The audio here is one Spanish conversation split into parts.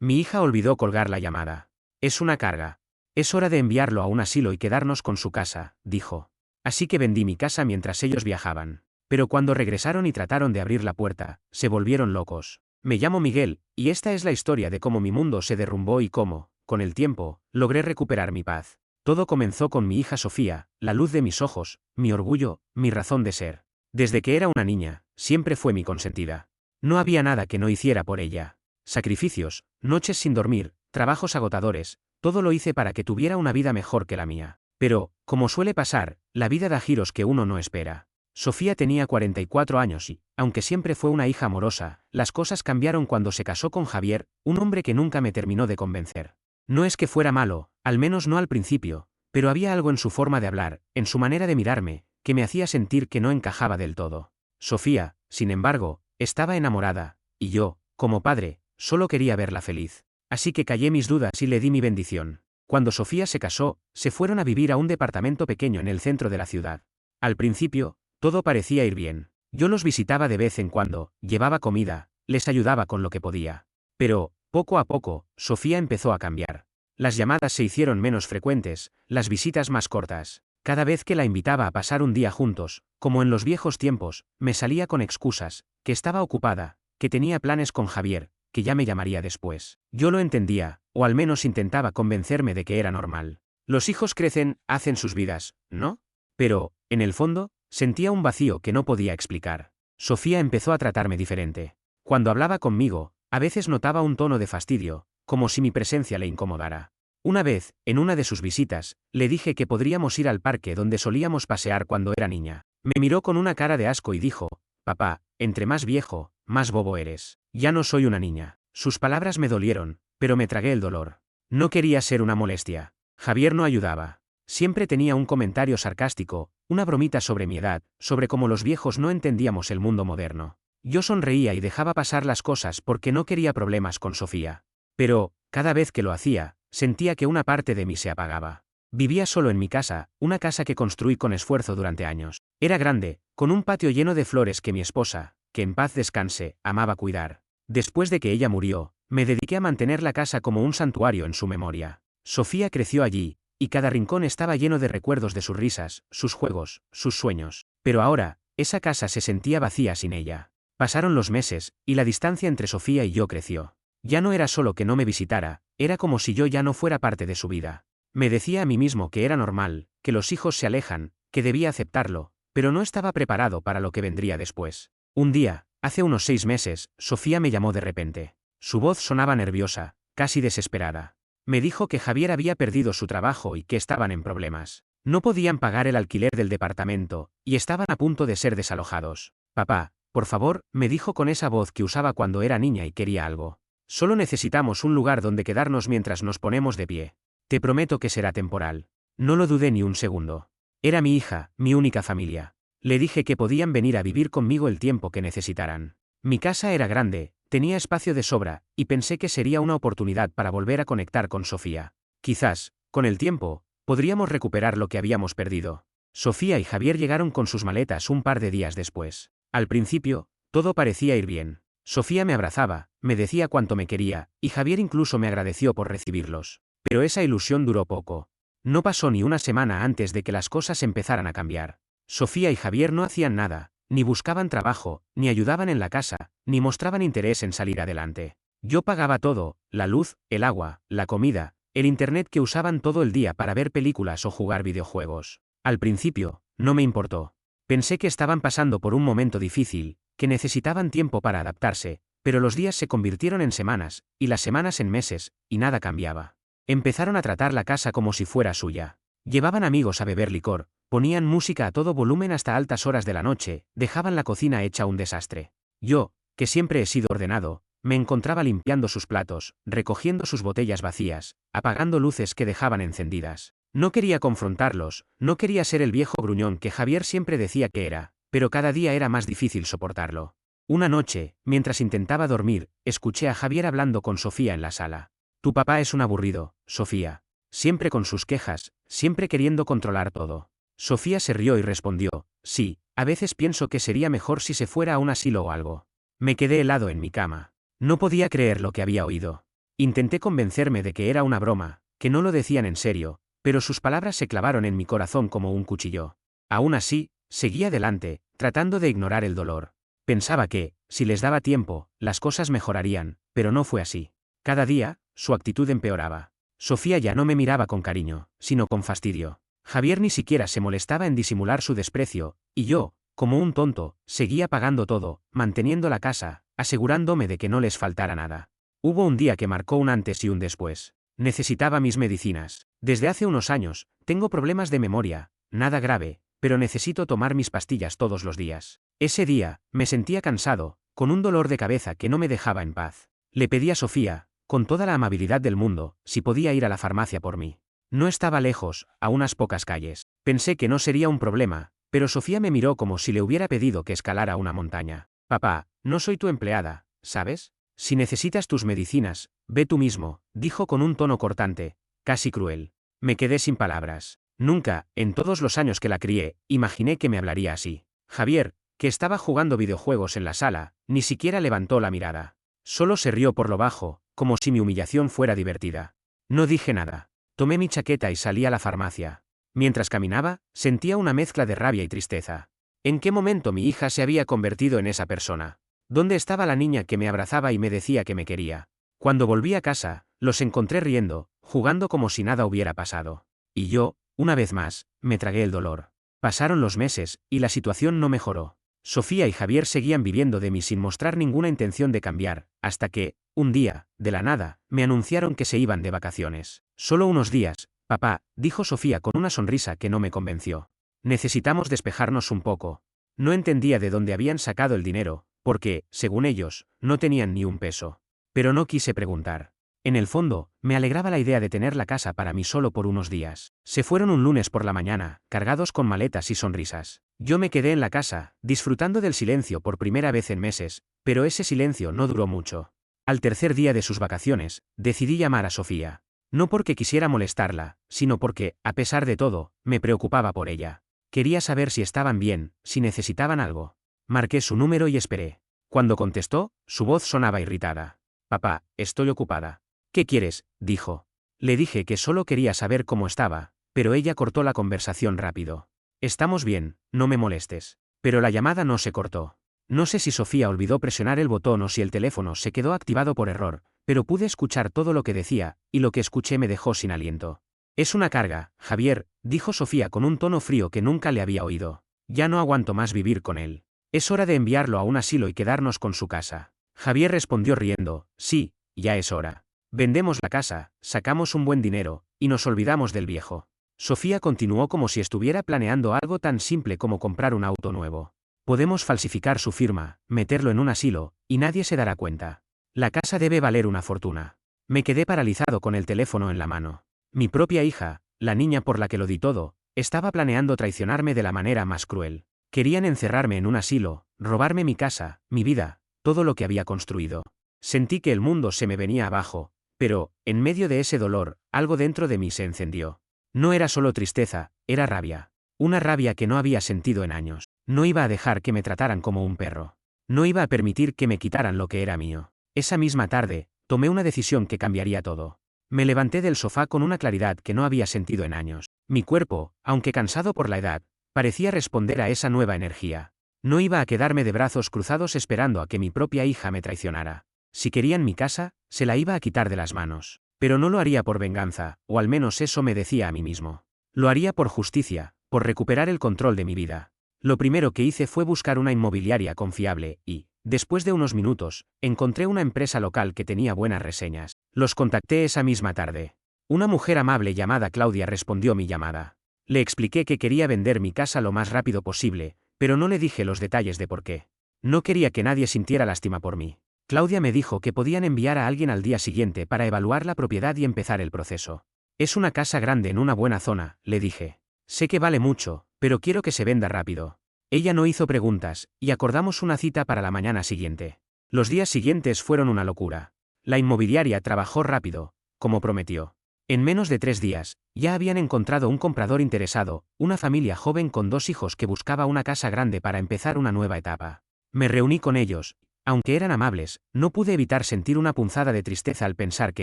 Mi hija olvidó colgar la llamada. Es una carga. Es hora de enviarlo a un asilo y quedarnos con su casa, dijo. Así que vendí mi casa mientras ellos viajaban. Pero cuando regresaron y trataron de abrir la puerta, se volvieron locos. Me llamo Miguel, y esta es la historia de cómo mi mundo se derrumbó y cómo, con el tiempo, logré recuperar mi paz. Todo comenzó con mi hija Sofía, la luz de mis ojos, mi orgullo, mi razón de ser. Desde que era una niña, siempre fue mi consentida. No había nada que no hiciera por ella. Sacrificios, noches sin dormir, trabajos agotadores, todo lo hice para que tuviera una vida mejor que la mía. Pero, como suele pasar, la vida da giros que uno no espera. Sofía tenía 44 años y, aunque siempre fue una hija amorosa, las cosas cambiaron cuando se casó con Javier, un hombre que nunca me terminó de convencer. No es que fuera malo, al menos no al principio, pero había algo en su forma de hablar, en su manera de mirarme, que me hacía sentir que no encajaba del todo. Sofía, sin embargo, estaba enamorada, y yo, como padre, solo quería verla feliz. Así que callé mis dudas y le di mi bendición. Cuando Sofía se casó, se fueron a vivir a un departamento pequeño en el centro de la ciudad. Al principio, todo parecía ir bien. Yo los visitaba de vez en cuando, llevaba comida, les ayudaba con lo que podía. Pero, poco a poco, Sofía empezó a cambiar. Las llamadas se hicieron menos frecuentes, las visitas más cortas. Cada vez que la invitaba a pasar un día juntos, como en los viejos tiempos, me salía con excusas, que estaba ocupada, que tenía planes con Javier, que ya me llamaría después. Yo lo entendía, o al menos intentaba convencerme de que era normal. Los hijos crecen, hacen sus vidas, ¿no? Pero, en el fondo, sentía un vacío que no podía explicar. Sofía empezó a tratarme diferente. Cuando hablaba conmigo, a veces notaba un tono de fastidio, como si mi presencia le incomodara. Una vez, en una de sus visitas, le dije que podríamos ir al parque donde solíamos pasear cuando era niña. Me miró con una cara de asco y dijo, «Papá, entre más viejo, más bobo eres. Ya no soy una niña». Sus palabras me dolieron, pero me tragué el dolor. No quería ser una molestia. Javier no ayudaba. Siempre tenía un comentario sarcástico, una bromita sobre mi edad, sobre cómo los viejos no entendíamos el mundo moderno. Yo sonreía y dejaba pasar las cosas porque no quería problemas con Sofía. Pero, cada vez que lo hacía, sentía que una parte de mí se apagaba. Vivía solo en mi casa, una casa que construí con esfuerzo durante años. Era grande, con un patio lleno de flores que mi esposa, que en paz descanse, amaba cuidar. Después de que ella murió, me dediqué a mantener la casa como un santuario en su memoria. Sofía creció allí, y cada rincón estaba lleno de recuerdos de sus risas, sus juegos, sus sueños. Pero ahora, esa casa se sentía vacía sin ella. Pasaron los meses, y la distancia entre Sofía y yo creció. Ya no era solo que no me visitara, era como si yo ya no fuera parte de su vida. Me decía a mí mismo que era normal, que los hijos se alejan, que debía aceptarlo, pero no estaba preparado para lo que vendría después. Un día, hace unos 6 meses, Sofía me llamó de repente. Su voz sonaba nerviosa, casi desesperada. Me dijo que Javier había perdido su trabajo y que estaban en problemas. No podían pagar el alquiler del departamento, y estaban a punto de ser desalojados. «Papá, por favor», me dijo con esa voz que usaba cuando era niña y quería algo. «Solo necesitamos un lugar donde quedarnos mientras nos ponemos de pie. Te prometo que será temporal». No lo dudé ni un segundo. Era mi hija, mi única familia. Le dije que podían venir a vivir conmigo el tiempo que necesitaran. Mi casa era grande, tenía espacio de sobra, y pensé que sería una oportunidad para volver a conectar con Sofía. Quizás, con el tiempo, podríamos recuperar lo que habíamos perdido. Sofía y Javier llegaron con sus maletas un par de días después. Al principio, todo parecía ir bien. Sofía me abrazaba, me decía cuánto me quería, y Javier incluso me agradeció por recibirlos. Pero esa ilusión duró poco. No pasó ni una semana antes de que las cosas empezaran a cambiar. Sofía y Javier no hacían nada, ni buscaban trabajo, ni ayudaban en la casa, ni mostraban interés en salir adelante. Yo pagaba todo, la luz, el agua, la comida, el internet que usaban todo el día para ver películas o jugar videojuegos. Al principio, no me importó. Pensé que estaban pasando por un momento difícil, que necesitaban tiempo para adaptarse, pero los días se convirtieron en semanas, y las semanas en meses, y nada cambiaba. Empezaron a tratar la casa como si fuera suya. Llevaban amigos a beber licor, ponían música a todo volumen hasta altas horas de la noche, dejaban la cocina hecha un desastre. Yo, que siempre he sido ordenado, me encontraba limpiando sus platos, recogiendo sus botellas vacías, apagando luces que dejaban encendidas. No quería confrontarlos, no quería ser el viejo gruñón que Javier siempre decía que era, pero cada día era más difícil soportarlo. Una noche, mientras intentaba dormir, escuché a Javier hablando con Sofía en la sala. «Tu papá es un aburrido, Sofía. Siempre con sus quejas, siempre queriendo controlar todo». Sofía se rió y respondió, «Sí, a veces pienso que sería mejor si se fuera a un asilo o algo». Me quedé helado en mi cama. No podía creer lo que había oído. Intenté convencerme de que era una broma, que no lo decían en serio, pero sus palabras se clavaron en mi corazón como un cuchillo. Aún así, seguí adelante, tratando de ignorar el dolor. Pensaba que, si les daba tiempo, las cosas mejorarían, pero no fue así. Cada día, su actitud empeoraba. Sofía ya no me miraba con cariño, sino con fastidio. Javier ni siquiera se molestaba en disimular su desprecio, y yo, como un tonto, seguía pagando todo, manteniendo la casa, asegurándome de que no les faltara nada. Hubo un día que marcó un antes y un después. Necesitaba mis medicinas. Desde hace unos años, tengo problemas de memoria, nada grave, pero necesito tomar mis pastillas todos los días. Ese día, me sentía cansado, con un dolor de cabeza que no me dejaba en paz. Le pedí a Sofía, con toda la amabilidad del mundo, si podía ir a la farmacia por mí. No estaba lejos, a unas pocas calles. Pensé que no sería un problema, pero Sofía me miró como si le hubiera pedido que escalara una montaña. Papá, no soy tu empleada, ¿sabes? Si necesitas tus medicinas, ve tú mismo, dijo con un tono cortante, casi cruel. Me quedé sin palabras. Nunca, en todos los años que la crié, imaginé que me hablaría así. Javier, que estaba jugando videojuegos en la sala, ni siquiera levantó la mirada. Solo se rió por lo bajo, como si mi humillación fuera divertida. No dije nada. Tomé mi chaqueta y salí a la farmacia. Mientras caminaba, sentía una mezcla de rabia y tristeza. ¿En qué momento mi hija se había convertido en esa persona? ¿Dónde estaba la niña que me abrazaba y me decía que me quería? Cuando volví a casa, los encontré riendo, jugando como si nada hubiera pasado. Y yo, una vez más, me tragué el dolor. Pasaron los meses, y la situación no mejoró. Sofía y Javier seguían viviendo de mí sin mostrar ninguna intención de cambiar, hasta que, un día, de la nada, me anunciaron que se iban de vacaciones. Solo unos días, papá, dijo Sofía con una sonrisa que no me convenció. Necesitamos despejarnos un poco. No entendía de dónde habían sacado el dinero, porque, según ellos, no tenían ni un peso. Pero no quise preguntar. En el fondo, me alegraba la idea de tener la casa para mí solo por unos días. Se fueron un lunes por la mañana, cargados con maletas y sonrisas. Yo me quedé en la casa, disfrutando del silencio por primera vez en meses, pero ese silencio no duró mucho. Al tercer día de sus vacaciones, decidí llamar a Sofía. No porque quisiera molestarla, sino porque, a pesar de todo, me preocupaba por ella. Quería saber si estaban bien, si necesitaban algo. Marqué su número y esperé. Cuando contestó, su voz sonaba irritada. Papá, estoy ocupada. ¿Qué quieres?, dijo. Le dije que solo quería saber cómo estaba, pero ella cortó la conversación rápido. Estamos bien, no me molestes. Pero la llamada no se cortó. No sé si Sofía olvidó presionar el botón o si el teléfono se quedó activado por error, pero pude escuchar todo lo que decía, y lo que escuché me dejó sin aliento. Es una carga, Javier, dijo Sofía con un tono frío que nunca le había oído. Ya no aguanto más vivir con él. Es hora de enviarlo a un asilo y quedarnos con su casa. Javier respondió riendo, sí, ya es hora. Vendemos la casa, sacamos un buen dinero, y nos olvidamos del viejo. Sofía continuó como si estuviera planeando algo tan simple como comprar un auto nuevo. Podemos falsificar su firma, meterlo en un asilo, y nadie se dará cuenta. La casa debe valer una fortuna. Me quedé paralizado con el teléfono en la mano. Mi propia hija, la niña por la que lo di todo, estaba planeando traicionarme de la manera más cruel. Querían encerrarme en un asilo, robarme mi casa, mi vida, todo lo que había construido. Sentí que el mundo se me venía abajo, pero, en medio de ese dolor, algo dentro de mí se encendió. No era solo tristeza, era rabia. Una rabia que no había sentido en años. No iba a dejar que me trataran como un perro. No iba a permitir que me quitaran lo que era mío. Esa misma tarde, tomé una decisión que cambiaría todo. Me levanté del sofá con una claridad que no había sentido en años. Mi cuerpo, aunque cansado por la edad, parecía responder a esa nueva energía. No iba a quedarme de brazos cruzados esperando a que mi propia hija me traicionara. Si querían mi casa, se la iba a quitar de las manos. Pero no lo haría por venganza, o al menos eso me decía a mí mismo. Lo haría por justicia, por recuperar el control de mi vida. Lo primero que hice fue buscar una inmobiliaria confiable y, después de unos minutos, encontré una empresa local que tenía buenas reseñas. Los contacté esa misma tarde. Una mujer amable llamada Claudia respondió mi llamada. Le expliqué que quería vender mi casa lo más rápido posible, pero no le dije los detalles de por qué. No quería que nadie sintiera lástima por mí. Claudia me dijo que podían enviar a alguien al día siguiente para evaluar la propiedad y empezar el proceso. Es una casa grande en una buena zona, le dije. Sé que vale mucho, pero quiero que se venda rápido. Ella no hizo preguntas, y acordamos una cita para la mañana siguiente. Los días siguientes fueron una locura. La inmobiliaria trabajó rápido, como prometió. En menos de 3 días, ya habían encontrado un comprador interesado, una familia joven con 2 hijos que buscaba una casa grande para empezar una nueva etapa. Me reuní con ellos, Aunque eran amables, no pude evitar sentir una punzada de tristeza al pensar que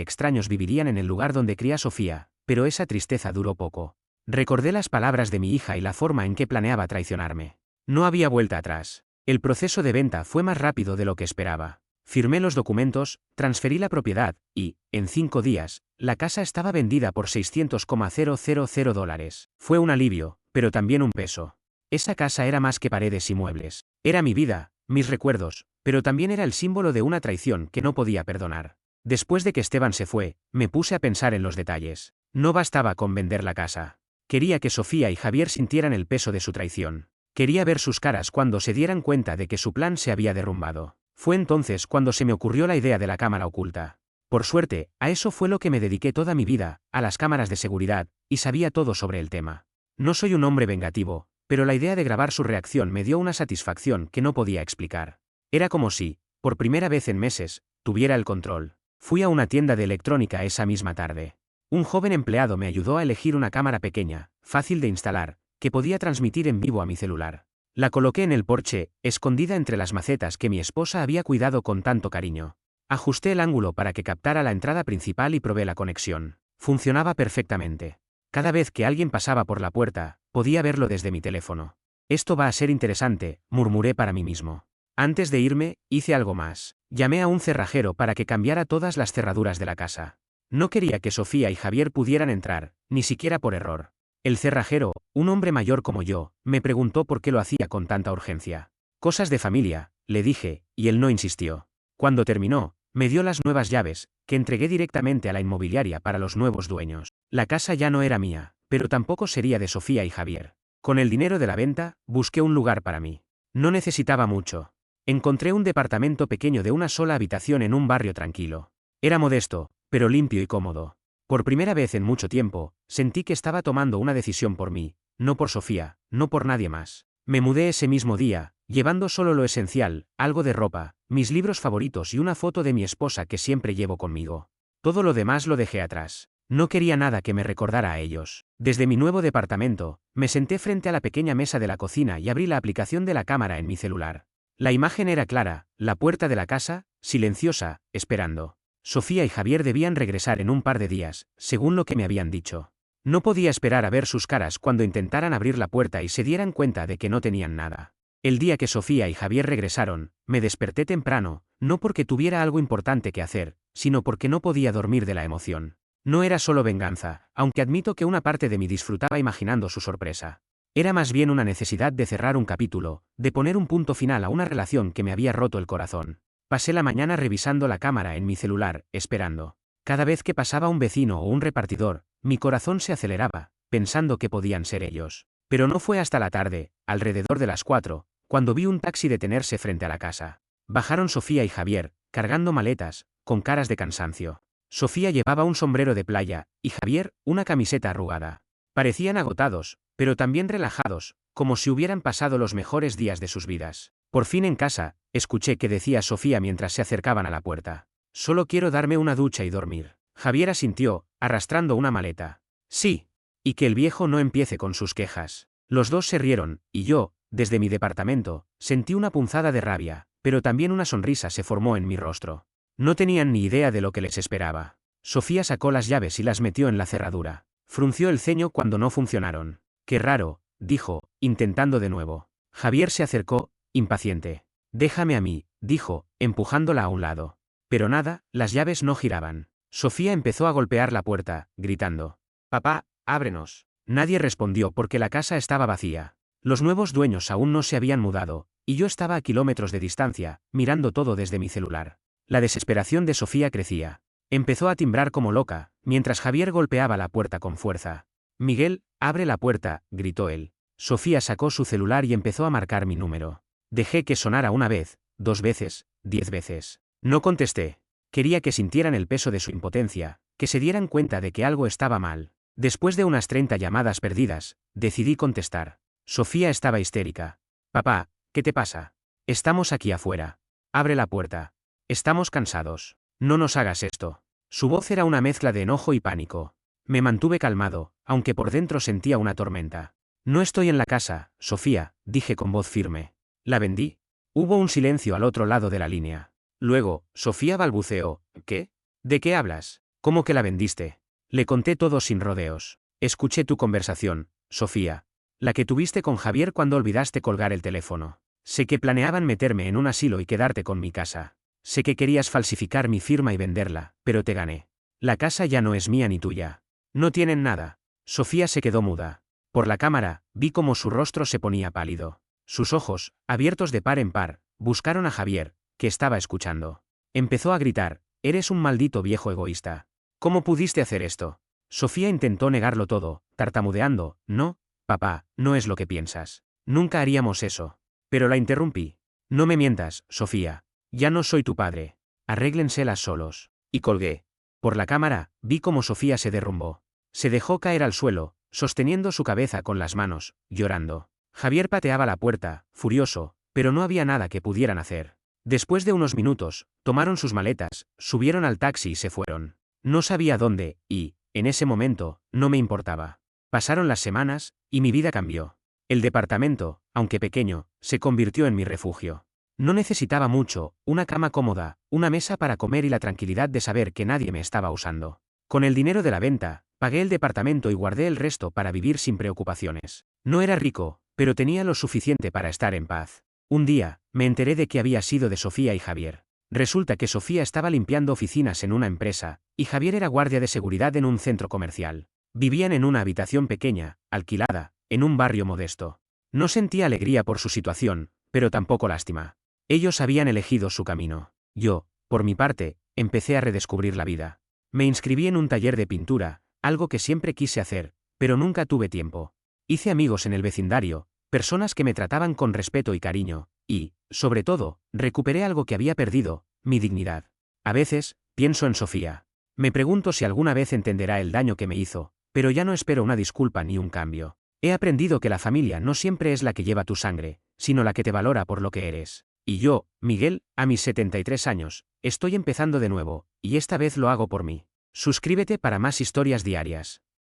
extraños vivirían en el lugar donde cría Sofía, pero esa tristeza duró poco. Recordé las palabras de mi hija y la forma en que planeaba traicionarme. No había vuelta atrás. El proceso de venta fue más rápido de lo que esperaba. Firmé los documentos, transferí la propiedad, y, en 5 días, la casa estaba vendida por $600,000. Fue un alivio, pero también un peso. Esa casa era más que paredes y muebles. Era mi vida, mis recuerdos, pero también era el símbolo de una traición que no podía perdonar. Después de que Esteban se fue, me puse a pensar en los detalles. No bastaba con vender la casa. Quería que Sofía y Javier sintieran el peso de su traición. Quería ver sus caras cuando se dieran cuenta de que su plan se había derrumbado. Fue entonces cuando se me ocurrió la idea de la cámara oculta. Por suerte, a eso fue lo que me dediqué toda mi vida, a las cámaras de seguridad, y sabía todo sobre el tema. No soy un hombre vengativo, pero la idea de grabar su reacción me dio una satisfacción que no podía explicar. Era como si, por primera vez en meses, tuviera el control. Fui a una tienda de electrónica esa misma tarde. Un joven empleado me ayudó a elegir una cámara pequeña, fácil de instalar, que podía transmitir en vivo a mi celular. La coloqué en el porche, escondida entre las macetas que mi esposa había cuidado con tanto cariño. Ajusté el ángulo para que captara la entrada principal y probé la conexión. Funcionaba perfectamente. Cada vez que alguien pasaba por la puerta, podía verlo desde mi teléfono. Esto va a ser interesante, murmuré para mí mismo. Antes de irme, hice algo más. Llamé a un cerrajero para que cambiara todas las cerraduras de la casa. No quería que Sofía y Javier pudieran entrar, ni siquiera por error. El cerrajero, un hombre mayor como yo, me preguntó por qué lo hacía con tanta urgencia. Cosas de familia, le dije, y él no insistió. Cuando terminó, me dio las nuevas llaves, que entregué directamente a la inmobiliaria para los nuevos dueños. La casa ya no era mía, pero tampoco sería de Sofía y Javier. Con el dinero de la venta, busqué un lugar para mí. No necesitaba mucho. Encontré un departamento pequeño de una sola habitación en un barrio tranquilo. Era modesto, pero limpio y cómodo. Por primera vez en mucho tiempo, sentí que estaba tomando una decisión por mí, no por Sofía, no por nadie más. Me mudé ese mismo día, llevando solo lo esencial, algo de ropa, mis libros favoritos y una foto de mi esposa que siempre llevo conmigo. Todo lo demás lo dejé atrás. No quería nada que me recordara a ellos. Desde mi nuevo departamento, me senté frente a la pequeña mesa de la cocina y abrí la aplicación de la cámara en mi celular. La imagen era clara, la puerta de la casa, silenciosa, esperando. Sofía y Javier debían regresar en un par de días, según lo que me habían dicho. No podía esperar a ver sus caras cuando intentaran abrir la puerta y se dieran cuenta de que no tenían nada. El día que Sofía y Javier regresaron, me desperté temprano, no porque tuviera algo importante que hacer, sino porque no podía dormir de la emoción. No era solo venganza, aunque admito que una parte de mí disfrutaba imaginando su sorpresa. Era más bien una necesidad de cerrar un capítulo, de poner un punto final a una relación que me había roto el corazón. Pasé la mañana revisando la cámara en mi celular, esperando. Cada vez que pasaba un vecino o un repartidor, mi corazón se aceleraba, pensando que podían ser ellos. Pero no fue hasta la tarde, alrededor de las 4, cuando vi un taxi detenerse frente a la casa. Bajaron Sofía y Javier, cargando maletas, con caras de cansancio. Sofía llevaba un sombrero de playa, y Javier, una camiseta arrugada. Parecían agotados, pero también relajados, como si hubieran pasado los mejores días de sus vidas. Por fin en casa, escuché que decía Sofía mientras se acercaban a la puerta. Solo quiero darme una ducha y dormir. Javier asintió, arrastrando una maleta. Sí. Y que el viejo no empiece con sus quejas. Los dos se rieron, y yo, desde mi departamento, sentí una punzada de rabia, pero también una sonrisa se formó en mi rostro. No tenían ni idea de lo que les esperaba. Sofía sacó las llaves y las metió en la cerradura. Frunció el ceño cuando no funcionaron. Qué raro, dijo, intentando de nuevo. Javier se acercó, impaciente. Déjame a mí, dijo, empujándola a un lado. Pero nada, las llaves no giraban. Sofía empezó a golpear la puerta, gritando. Papá, ábrenos. Nadie respondió porque la casa estaba vacía. Los nuevos dueños aún no se habían mudado, y yo estaba a kilómetros de distancia, mirando todo desde mi celular. La desesperación de Sofía crecía. Empezó a timbrar como loca, mientras Javier golpeaba la puerta con fuerza. Miguel, abre la puerta, gritó él. Sofía sacó su celular y empezó a marcar mi número. Dejé que sonara una vez, 2 veces, 10 veces. No contesté. Quería que sintieran el peso de su impotencia, que se dieran cuenta de que algo estaba mal. Después de unas 30 llamadas perdidas, decidí contestar. Sofía estaba histérica. Papá, ¿qué te pasa? Estamos aquí afuera. Abre la puerta. Estamos cansados. No nos hagas esto. Su voz era una mezcla de enojo y pánico. Me mantuve calmado, aunque por dentro sentía una tormenta. No estoy en la casa, Sofía, dije con voz firme. La vendí. Hubo un silencio al otro lado de la línea. Luego, Sofía balbuceó, ¿qué? ¿De qué hablas? ¿Cómo que la vendiste? Le conté todo sin rodeos. Escuché tu conversación, Sofía. La que tuviste con Javier cuando olvidaste colgar el teléfono. Sé que planeaban meterme en un asilo y quedarte con mi casa. Sé que querías falsificar mi firma y venderla, pero te gané. La casa ya no es mía ni tuya. No tienen nada. Sofía se quedó muda. Por la cámara, vi cómo su rostro se ponía pálido. Sus ojos, abiertos de par en par, buscaron a Javier, que estaba escuchando. Empezó a gritar, eres un maldito viejo egoísta. ¿Cómo pudiste hacer esto? Sofía intentó negarlo todo, tartamudeando, no, papá, no es lo que piensas. Nunca haríamos eso. Pero la interrumpí. No me mientas, Sofía. Ya no soy tu padre. Arréglenselas solos. Y colgué. Por la cámara, vi cómo Sofía se derrumbó. Se dejó caer al suelo, sosteniendo su cabeza con las manos, llorando. Javier pateaba la puerta, furioso, pero no había nada que pudieran hacer. Después de unos minutos, tomaron sus maletas, subieron al taxi y se fueron. No sabía dónde, y, en ese momento, no me importaba. Pasaron las semanas, y mi vida cambió. El departamento, aunque pequeño, se convirtió en mi refugio. No necesitaba mucho, una cama cómoda, una mesa para comer y la tranquilidad de saber que nadie me estaba usando. Con el dinero de la venta, pagué el departamento y guardé el resto para vivir sin preocupaciones. No era rico, pero tenía lo suficiente para estar en paz. Un día, me enteré de que había sido de Sofía y Javier. Resulta que Sofía estaba limpiando oficinas en una empresa, y Javier era guardia de seguridad en un centro comercial. Vivían en una habitación pequeña, alquilada, en un barrio modesto. No sentía alegría por su situación, pero tampoco lástima. Ellos habían elegido su camino. Yo, por mi parte, empecé a redescubrir la vida. Me inscribí en un taller de pintura, algo que siempre quise hacer, pero nunca tuve tiempo. Hice amigos en el vecindario, personas que me trataban con respeto y cariño, y, sobre todo, recuperé algo que había perdido, mi dignidad. A veces, pienso en Sofía. Me pregunto si alguna vez entenderá el daño que me hizo, pero ya no espero una disculpa ni un cambio. He aprendido que la familia no siempre es la que lleva tu sangre, sino la que te valora por lo que eres. Y yo, Miguel, a mis 73 años, estoy empezando de nuevo, y esta vez lo hago por mí. Suscríbete para más historias diarias.